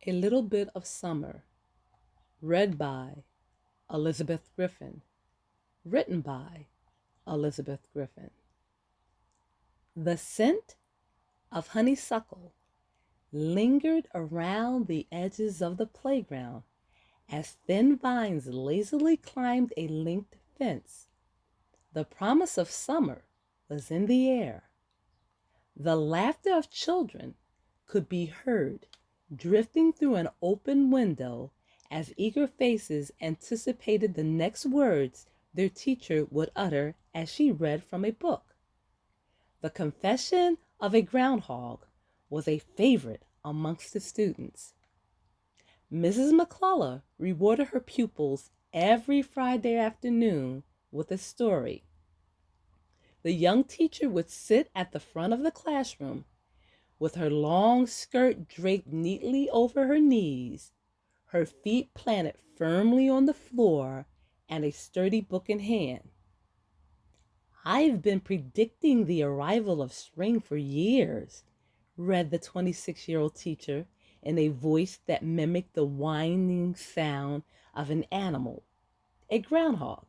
A Little Bit of Summer, read by Elizabeth Griffin, written by Elizabeth Griffin. The scent of honeysuckle lingered around the edges of the playground as thin vines lazily climbed a linked fence. The promise of summer was in the air. The laughter of children could be heard drifting through an open window as eager faces anticipated the next words their teacher would utter as she read from a book. The Confession of a Groundhog was a favorite amongst the students. Mrs. Mccellan rewarded her pupils every Friday afternoon with a story. The young teacher would sit at the front of the classroom with her long skirt draped neatly over her knees, her feet planted firmly on the floor, and a sturdy book in hand. "I've been predicting the arrival of spring for years," read the 26-year-old teacher in a voice that mimicked the whining sound of an animal, a groundhog,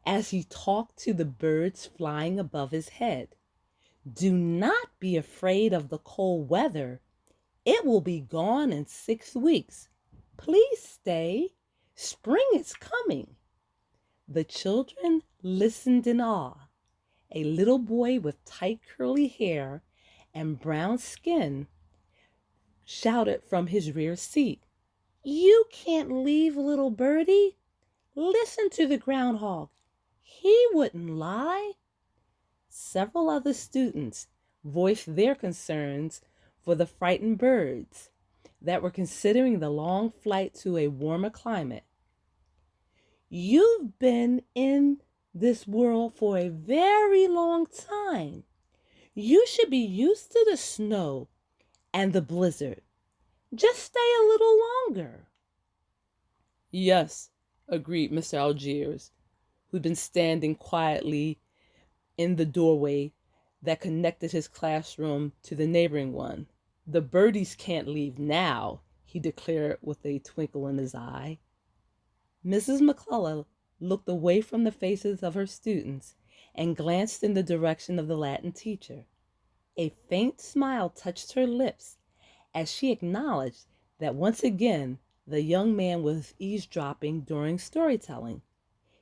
as he talked to the birds flying above his head. "Do not be afraid of the cold weather. It will be gone in 6 weeks. Please stay. Spring is coming." The children listened in awe. A little boy with tight curly hair and brown skin shouted from his rear seat, "You can't leave, little birdie. Listen to the groundhog. He wouldn't lie." Several other students voiced their concerns for the frightened birds that were considering the long flight to a warmer climate. "You've been in this world for a very long time. You should be used to the snow and the blizzard. Just stay a little longer." "Yes," agreed Mr. Algiers, who'd been standing quietly in the doorway that connected his classroom to the neighboring one. "The birdies can't leave now," he declared with a twinkle in his eye. Mrs. Mccellan looked away from the faces of her students and glanced in the direction of the Latin teacher. A faint smile touched her lips as she acknowledged that once again the young man was eavesdropping during storytelling.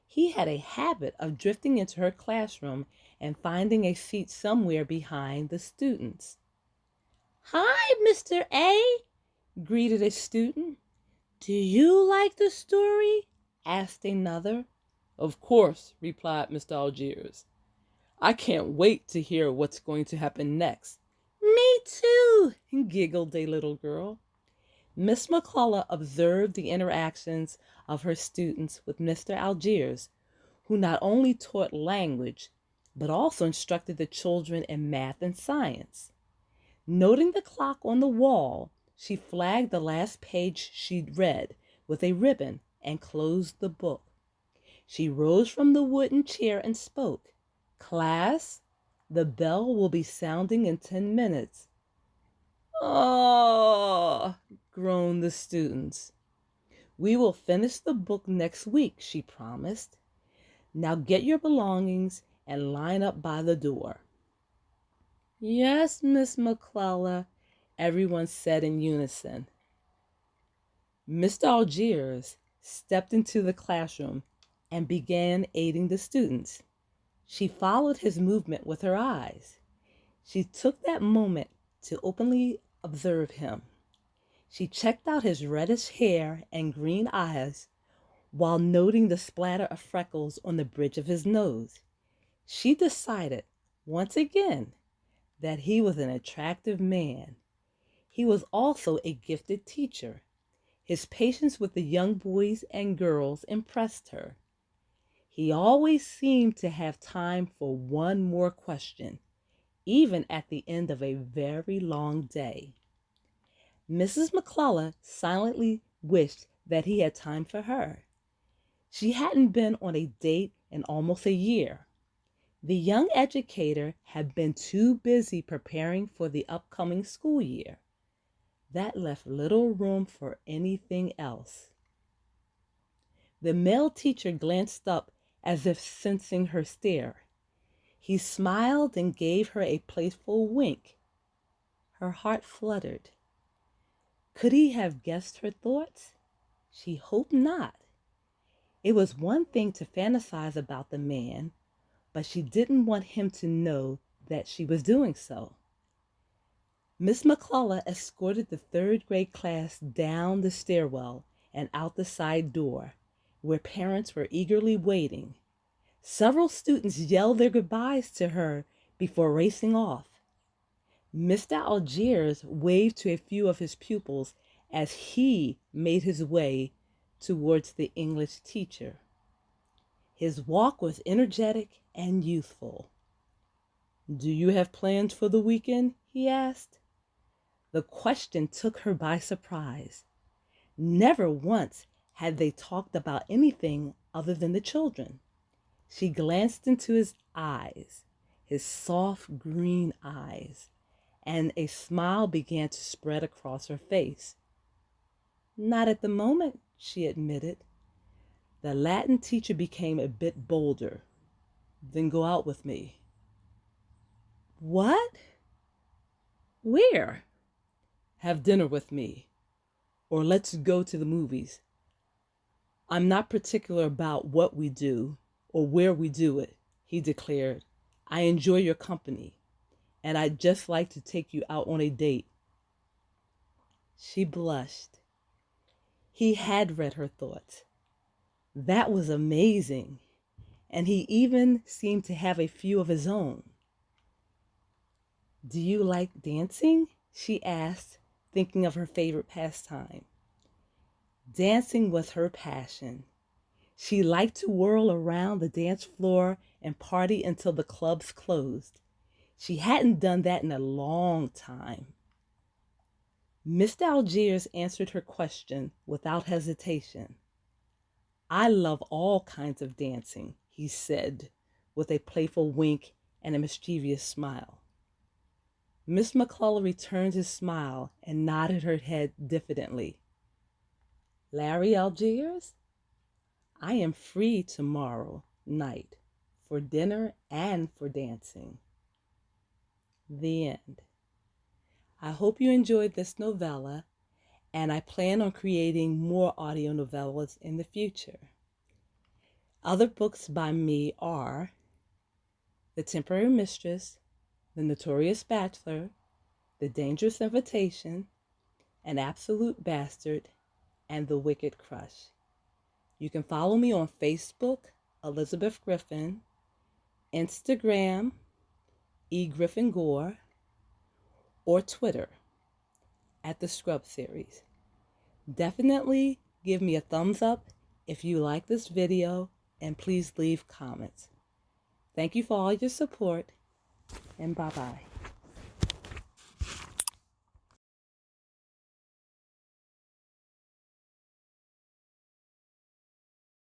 He had a habit of drifting into her classroom and finding a seat somewhere behind the students. "Hi, Mr. A," greeted a student. "Do you like the story?" asked another. "Of course," replied Mr. Algiers. "I can't wait to hear what's going to happen next." "Me too," giggled a little girl. Miss Mccellan observed the interactions of her students with Mr. Algiers, who not only taught language, but also instructed the children in math and science. Noting the clock on the wall, she flagged the last page she'd read with a ribbon and closed the book. She rose from the wooden chair and spoke. "Class, the bell will be sounding in 10 minutes. "Oh," groaned the students. "We will finish the book next week," she promised. "Now get your belongings and line up by the door." "Yes, Miss Mccellan," everyone said in unison. Mr. Algiers stepped into the classroom and began aiding the students. She followed his movement with her eyes. She took that moment to openly observe him. She checked out his reddish hair and green eyes while noting the splatter of freckles on the bridge of his nose. She decided, once again, that he was an attractive man. He was also a gifted teacher. His patience with the young boys and girls impressed her. He always seemed to have time for one more question, even at the end of a very long day. Mrs. Mccellan silently wished that he had time for her. She hadn't been on a date in almost a year. The young educator had been too busy preparing for the upcoming school year. that left little room for anything else. The male teacher glanced up as if sensing her stare. He smiled and gave her a playful wink. Her heart fluttered. Could he have guessed her thoughts? She hoped not. It was one thing to fantasize about the man, but she didn't want him to know that she was doing so. Miss Mccellan escorted the third-grade class down the stairwell and out the side door, where parents were eagerly waiting. Several students yelled their goodbyes to her before racing off. Mr. Algiers waved to a few of his pupils as he made his way towards the English teacher. His walk was energetic and youthful. "Do you have plans for the weekend?" he asked. The question took her by surprise. Never once had they talked about anything other than the children. She glanced into his eyes, his soft green eyes, and a smile began to spread across her face. "Not at the moment," she admitted. The Latin teacher became a bit bolder. "Then go out with me." "What? Where?" "Have dinner with me. Or let's go to the movies. I'm not particular about what we do or where we do it," he declared. "I enjoy your company, and I'd just like to take you out on a date." She blushed. He had read her thoughts. That was amazing, and he even seemed to have a few of his own. "Do you like dancing?" she asked, thinking of her favorite pastime. Dancing was her passion. She liked to whirl around the dance floor and party until the clubs closed. She hadn't done that in a long time. Mr. Algiers answered her question without hesitation. "I love all kinds of dancing," he said, with a playful wink and a mischievous smile. Miss Mccellan returned his smile and nodded her head diffidently. "Larry Algiers, I am free tomorrow night for dinner and for dancing." The end. I hope you enjoyed this novella, and I plan on creating more audio novellas in the future. Other books by me are The Temporary Mistress, The Notorious Bachelor, The Dangerous Invitation, An Absolute Bastard, and The Wicked Crush. You can follow me on Facebook, Elizabeth Griffin, Instagram, Griffin Gore, or Twitter at the Scrub Series. Definitely give me a thumbs up if you like this video, and please leave comments. Thank you for all your support, and bye-bye.